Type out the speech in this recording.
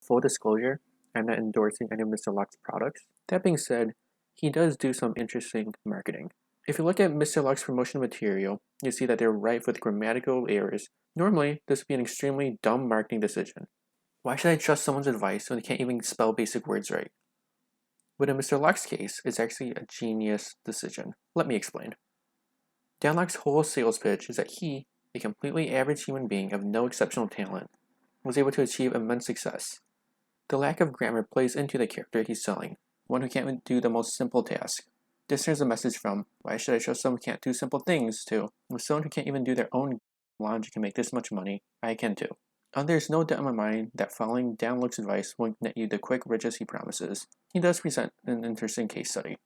full disclosure, I'm not endorsing any of Mr. Luck's products. That being said, he does do some interesting marketing. If you look at Mr. Luck's promotional material, you see that they're rife with grammatical errors. Normally, this would be an extremely dumb marketing decision. Why should I trust someone's advice when they can't even spell basic words right? But in Mr. Luck's case, it's actually a genius decision. Let me explain. Dan Locke's whole sales pitch is that he, a completely average human being of no exceptional talent, was able to achieve immense success. The lack of grammar plays into the character he's selling, one who can't do the most simple task. This turns the message from, why should I trust someone who can't do simple things, to, with someone who can't even do their own logic and make this much money, I can too. There's no doubt in my mind that following Dan Locke's advice won't net you the quick riches he promises. He does present an interesting case study.